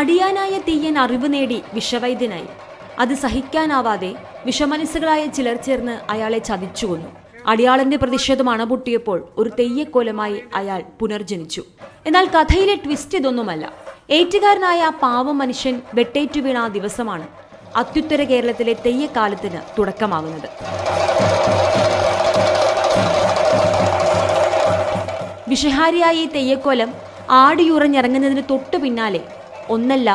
അടിയാനായ തീയൻ അറിവ് നേടി വിഷവൈദ്യനായി. അത് സഹിക്കാനാവാതെ വിഷമനസ്സുകളായ ചിലർ ചേർന്ന് അയാളെ ചതിച്ചുകൊന്നു. അടിയാളന്റെ പ്രതിഷേധം അണപൊട്ടിയപ്പോൾ ഒരു തെയ്യക്കോലമായി അയാൾ പുനർജനിച്ചു. എന്നാൽ കഥയിലെ ട്വിസ്റ്റ് ഇതൊന്നുമല്ല. ഏറ്റുകാരനായ ആ പാവം മനുഷ്യൻ വെട്ടേറ്റു വീണ ആ ദിവസമാണ് അത്യുത്തര കേരളത്തിലെ തെയ്യക്കാലത്തിന് തുടക്കമാകുന്നത്. വിഷഹാരിയായ ഈ തെയ്യക്കോലം ആടിയുറഞ്ഞിറങ്ങുന്നതിന് തൊട്ടു പിന്നാലെ ഒന്നല്ല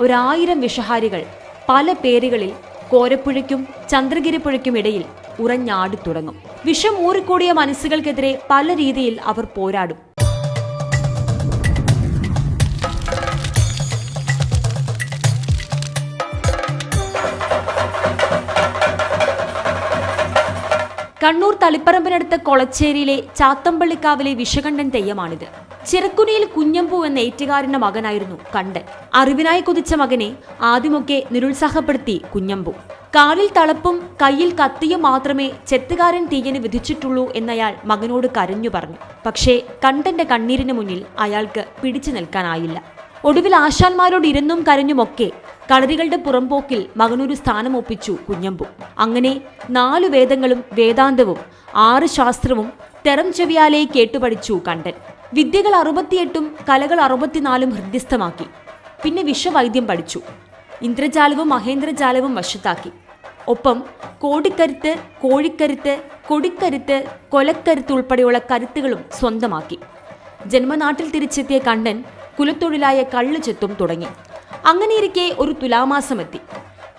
1000 വിഷഹാരികൾ പല പേരുകളിൽ കോരപ്പുഴയ്ക്കും ചന്ദ്രഗിരിപ്പുഴയ്ക്കും ഇടയിൽ ഉറഞ്ഞാടി തുടങ്ങും. വിഷം ഊറിക്കൂടിയ മനസ്സുകൾക്കെതിരെ പല രീതിയിൽ അവർ പോരാടും. കണ്ണൂർ തളിപ്പറമ്പിനടുത്ത കൊളച്ചേരിയിലെ ചാത്തമ്പള്ളിക്കാവിലെ വിഷകണ്ഠൻ തെയ്യമാണിത്. ചിറക്കുനിയിൽ കുഞ്ഞമ്പു എന്ന ഏറ്റുകാരന്റെ മകനായിരുന്നു കണ്ടൻ. അറിവിനായി കൊതിച്ച മകനെ ആദ്യമൊക്കെ നിരുത്സാഹപ്പെടുത്തി കുഞ്ഞമ്പു. കാലിൽ തളപ്പും കയ്യിൽ കത്തിയും മാത്രമേ ചെത്തുകാരൻ തീയന് വിധിച്ചിട്ടുള്ളൂ എന്നയാൾ മകനോട് കരഞ്ഞു പറഞ്ഞു. പക്ഷേ കണ്ടന്റെ കണ്ണീരിന് മുന്നിൽ അയാൾക്ക് പിടിച്ചു നിൽക്കാനായില്ല. ഒടുവിൽ ആശാന്മാരോട് ഇരുന്നും കരഞ്ഞുമൊക്കെ കളരികളുടെ പുറംപോക്കിൽ മകനൊരു സ്ഥാനം ഒപ്പിച്ചു കുഞ്ഞമ്പു. അങ്ങനെ 4 വേദങ്ങളും വേദാന്തവും 6 ശാസ്ത്രവും തെറം ചെവിയാലെ കേട്ടുപഠിച്ചു കണ്ടൻ. വിദ്യകൾ 68ഉം കലകൾ 64ഉം ഹൃദ്യസ്ഥമാക്കി. പിന്നെ വിഷവൈദ്യം പഠിച്ചു. ഇന്ദ്രജാലവും മഹേന്ദ്രജാലവും വശത്താക്കി. ഒപ്പം കോടിക്കരുത്ത്, കോഴിക്കരുത്ത്, കൊടിക്കരുത്ത്, കൊലക്കരുത്ത് ഉൾപ്പെടെയുള്ള കരുത്തുകളും സ്വന്തമാക്കി. ജന്മനാട്ടിൽ തിരിച്ചെത്തിയ കണ്ടൻ കുലത്തൊഴിലായ കള്ളു ചെത്തും തുടങ്ങി. അങ്ങനെയിരിക്കെ ഒരു തുലാമാസമെത്തി.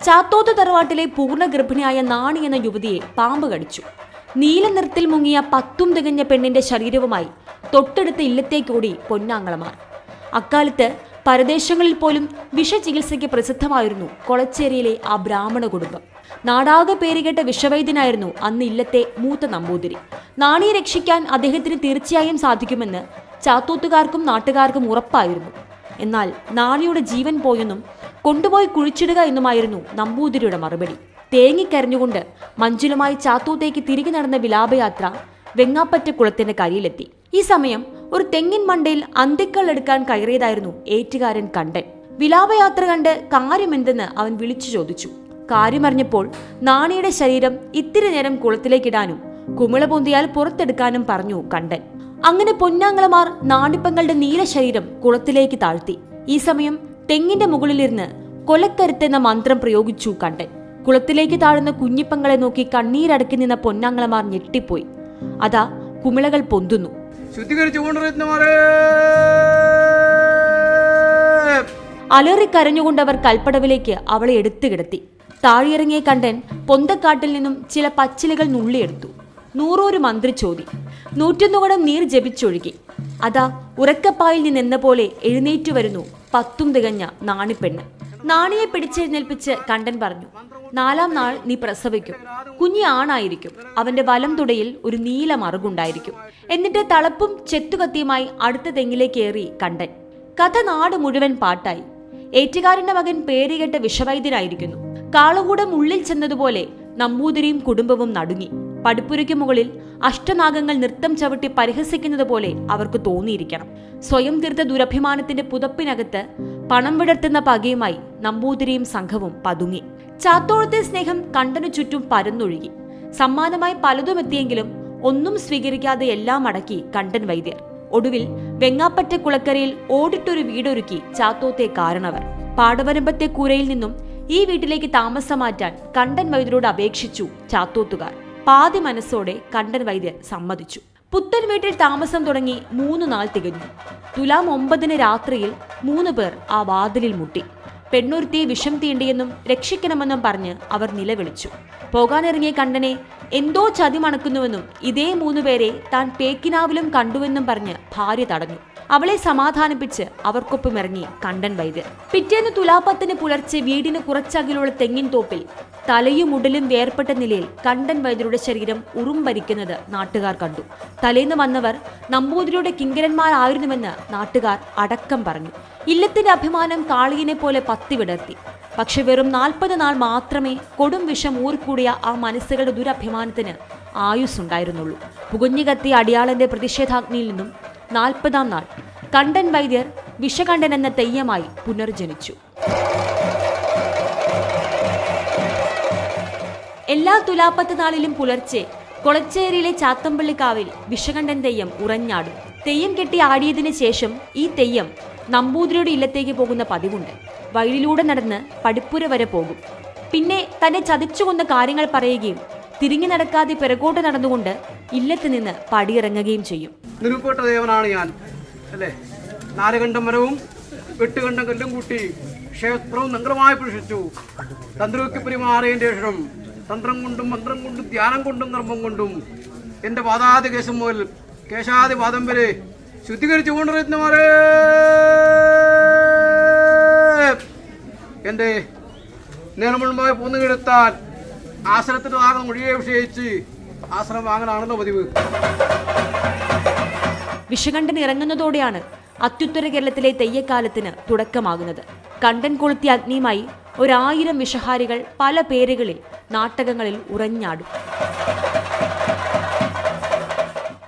ചാത്തോത്ത് തറവാട്ടിലെ പൂർണ്ണ ഗർഭിണിയായ നാണി എന്ന യുവതിയെ പാമ്പ് കടിച്ചു. നീല നിറത്തിൽ മുങ്ങിയ 10 തികഞ്ഞ പെണ്ണിന്റെ ശരീരവുമായി തൊട്ടടുത്ത ഇല്ലത്തേക്കോടി പൊന്നാങ്ങളമാർ. അക്കാലത്ത് പരദേശങ്ങളിൽ പോലും വിഷചികിത്സയ്ക്ക് പ്രസിദ്ധമായിരുന്നു കൊളച്ചേരിയിലെ ആ ബ്രാഹ്മണ കുടുംബം. നാടാകെ പേരുകേട്ട വിഷവൈദ്യനായിരുന്നു അന്ന് ഇല്ലത്തെ മൂത്ത നമ്പൂതിരി. നാണിയെ രക്ഷിക്കാൻ അദ്ദേഹത്തിന് തീർച്ചയായും സാധിക്കുമെന്ന് ചാത്തോത്തുകാർക്കും നാട്ടുകാർക്കും ഉറപ്പായിരുന്നു. എന്നാൽ നാണിയുടെ ജീവൻ പോയെന്നും കൊണ്ടുപോയി കുഴിച്ചിടുക എന്നുമായിരുന്നു നമ്പൂതിരിയുടെ മറുപടി. തേങ്ങിക്കരഞ്ഞുകൊണ്ട് മഞ്ചുലുമായി ചാത്തോത്തേക്ക് തിരികെ നടന്ന വിലാപയാത്ര വെങ്ങാപ്പറ്റ കുളത്തിന്റെ കരയിലെത്തി. ഈ സമയം ഒരു തെങ്ങിൻ മണ്ടയിൽ അന്തിക്കള്ളെടുക്കാൻ കയറിയതായിരുന്നു ഏറ്റുകാരൻ കണ്ടൻ. വിലാപയാത്ര കണ്ട് കാര്യമെന്തെന്ന് അവൻ വിളിച്ചു ചോദിച്ചു. കാര്യമറിഞ്ഞപ്പോൾ നാണിയുടെ ശരീരം ഇത്തിരി നേരം കുളത്തിലേക്കിടാനും കുമിള പൊന്തിയാൽ പുറത്തെടുക്കാനും പറഞ്ഞു കണ്ടൻ. അങ്ങനെ പൊന്നാങ്ങളമാർ നാണിപ്പങ്ങളുടെ നീല ശരീരം കുളത്തിലേക്ക് താഴ്ത്തി. ഈ സമയം തെങ്ങിന്റെ മുകളിലിരുന്ന് കൊലക്കരുത്തെന്ന മന്ത്രം പ്രയോഗിച്ചു കണ്ടൻ. കുളത്തിലേക്ക് താഴുന്ന കുഞ്ഞിപ്പങ്ങളെ നോക്കി കണ്ണീരടക്കി നിന്ന പൊന്നാങ്ങളമാർ ഞെട്ടിപ്പോയി. അതാ കുമിളകൾ പൊന്തുന്നു. അലറിക്കരഞ്ഞുകൊണ്ടവർ കൽപ്പടവിലേക്ക് അവളെ എടുത്തു കിടത്തി. താഴെയിറങ്ങിയ കണ്ടൻ പൊന്തക്കാട്ടിൽ നിന്നും ചില പച്ചിലകൾ നുള്ളിയെടുത്തു. 100 മന്ത്രിച്ചോതി. 101 കുടം നീർ ജപിച്ചൊഴുകി. അതാ ഉറക്കപ്പായിൽ നിന്നെന്ന പോലെ എഴുന്നേറ്റു വരുന്നു 10 തികഞ്ഞ നാണിപ്പെണ്ണ്. നാണിയെ പിടിച്ചെഴുന്നേൽപ്പിച്ച് കണ്ടൻ പറഞ്ഞു, 4ാം നാൾ നീ പ്രസവിക്കും. കുഞ്ഞി ആണായിരിക്കും. അവന്റെ വലം തുടയിൽ ഒരു നീല മറുകുണ്ടായിരിക്കും. എന്നിട്ട് തളപ്പും ചെത്തുകത്തിയുമായി അടുത്ത തെങ്ങിലേക്കേറി കണ്ടൻ. കഥ നാട് മുഴുവൻ പാട്ടായി. ഏറ്റുകാരന്റെ മകൻ പേരുകെട്ട വിഷവൈദ്യനായിരിക്കുന്നു. കാളകൂടം ഉള്ളിൽ ചെന്നതുപോലെ നമ്പൂതിരിയും കുടുംബവും നടുങ്ങി. പടിപ്പുരയ്ക്ക് മുകളിൽ അഷ്ടനാഗങ്ങൾ നൃത്തം ചവിട്ടി പരിഹസിക്കുന്നത് പോലെ അവർക്ക് തോന്നിയിരിക്കണം. സ്വയം തീർത്ത ദുരഭിമാനത്തിന്റെ പുതപ്പിനകത്ത് പണം വിടർത്തുന്ന പകയുമായി നമ്പൂതിരിയും സംഘവും പതുങ്ങി. ചാത്തോളത്തെ സ്നേഹം കണ്ടനു ചുറ്റും പരന്നൊഴുകി. സമ്മാനമായി പലതും എത്തിയെങ്കിലും ഒന്നും സ്വീകരിക്കാതെ എല്ലാം അടക്കി കണ്ടൻ വൈദ്യർ. ഒടുവിൽ വെങ്ങാപ്പറ്റ കുളക്കരയിൽ ഓടിട്ടൊരു വീടൊരുക്കി ചാത്തോത്തെ കാരണവർ. പാടവരമ്പത്തെ കൂരയിൽ നിന്നും ഈ വീട്ടിലേക്ക് താമസം മാറ്റാൻ കണ്ടൻ വൈദ്യരോട് അപേക്ഷിച്ചു ചാത്തോത്തുകാർ. പാതി മനസ്സോടെ കണ്ടൻ വൈദ്യർ സമ്മതിച്ചു. പുത്തൻ വീട്ടിൽ താമസം തുടങ്ങി 3 നാൾ തികഞ്ഞു. തുലാം 9 രാത്രിയിൽ 3 പേർ ആ വാതിലിൽ മുട്ടി. പെണ്ണൊരുത്തിയെ വിഷം തീണ്ടിയെന്നും രക്ഷിക്കണമെന്നും പറഞ്ഞ് അവർ നിലവിളിച്ചു. പോകാനിറങ്ങിയ കണ്ടനെ എന്തോ ചതി മണക്കുന്നുവെന്നും ഇതേ 3 പേരെ താൻ പേക്കിനാവിലും കണ്ടുവെന്നും പറഞ്ഞ് ഭാര്യ തടഞ്ഞു. അവളെ സമാധാനിപ്പിച്ച് അവർക്കൊപ്പം ഇറങ്ങി കണ്ടൻ വൈദ്യർ. പിറ്റേന്ന് തുലാപ്പത്തിന് പുലർച്ചെ വീടിന് കുറച്ചകലുള്ള തെങ്ങിൻ തോപ്പിൽ തലയും ഉടലും വേർപെട്ട നിലയിൽ കണ്ടൻ വൈദ്യരുടെ ശരീരം ഉറുമ്പരിക്കുന്നത് നാട്ടുകാർ കണ്ടു. തലേന്ന് വന്നവർ നമ്പൂതിരിയുടെ കിങ്കരന്മാരായിരുന്നുവെന്ന് നാട്ടുകാർ അടക്കം പറഞ്ഞു. ഇല്ലത്തിന്റെ അഭിമാനം കാളിയെ പോലെ പത്തി വിടർത്തി. പക്ഷെ വെറും 40 നാൾ മാത്രമേ കൊടും വിഷം ഊറിക്കൂടിയ ആ മനസ്സുകളുടെ ദുരഭിമാനത്തിന് ആയുസ്സുണ്ടായിരുന്നുള്ളൂ. പുകഞ്ഞു കത്തിയ അടിയാളന്റെ പ്രതിഷേധാഗ്നിയിൽ നിന്നും 40ാം നാൾ കണ്ടൻ വൈദ്യർ വിഷകണ്ഠൻ എന്ന തെയ്യമായി പുനർജനിച്ചു. എല്ലാ തുലാപ്പത്ത് നാളിലും പുലർച്ചെ കൊളച്ചേരിയിലെ ചാത്തമ്പള്ളിക്കാവിൽ വിഷകണ്ഠൻ തെയ്യം ഉറഞ്ഞാടും. തെയ്യം കെട്ടി ആടിയതിനു ശേഷം ഈ തെയ്യം നമ്പൂതിരിയുടെ ഇല്ലത്തേക്ക് പോകുന്ന പതിവുണ്ട്. വയലിലൂടെ നടന്ന് പടിപ്പുര വരെ പോകും. പിന്നെ തന്നെ ചതിച്ചുകൊണ്ട കാര്യങ്ങൾ പറയുകയും തിരിഞ്ഞു നടക്കാതെ പിറകോട്ട് നടന്നുകൊണ്ട് ഇല്ലത്ത് നിന്ന് പടിയിറങ്ങുകയും ചെയ്യും. നിരൂപപ്പെട്ട ദേവനാണ് ഞാൻ അല്ലേ. 4 കണ്ടം മരവും 8 കണ്ടം കല്ലും കൂട്ടി ക്ഷേത്രവും നങ്കരമായി പുരുഷിച്ചു. തന്ത്രൂക്ക് പെരുമാറിയതിന്റെ ശേഷം തന്ത്രം കൊണ്ടും മന്ത്രം കൊണ്ടും ധ്യാനം കൊണ്ടും നർമ്മം കൊണ്ടും എൻ്റെ പാദാതി കേശം മുതൽ കേശാതി പാദം വരെ ശുദ്ധീകരിച്ചു കൊണ്ടിരുന്നവരെ എൻ്റെ നേർമുൻപായി പോന്നുകെടുത്താൽ ആശ്രമത്തിന്റെ ഭാഗം മൊഴിയെ വിഷയിച്ച് ആശ്രമം വാങ്ങലാണല്ലോ പതിവ്. വിഷകണ്ഠൻ ഇറങ്ങുന്നതോടെയാണ് അത്യുത്തര കേരളത്തിലെ തെയ്യക്കാലത്തിന് തുടക്കമാകുന്നത്. കണ്ടൻ കൊളുത്തിയ അഗ്നിയുമായി 1000 വിഷഹാരികൾ പല പേരുകളിൽ നാട്ടകങ്ങളിൽ ഉറഞ്ഞാടും.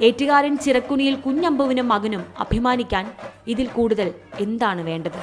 ഏറ്റുകാരൻ ചിറക്കുനിയിൽ കുഞ്ഞമ്പുവിനും മകനും അഭിമാനിക്കാൻ ഇതിൽ കൂടുതൽ എന്താണ് വേണ്ടത്?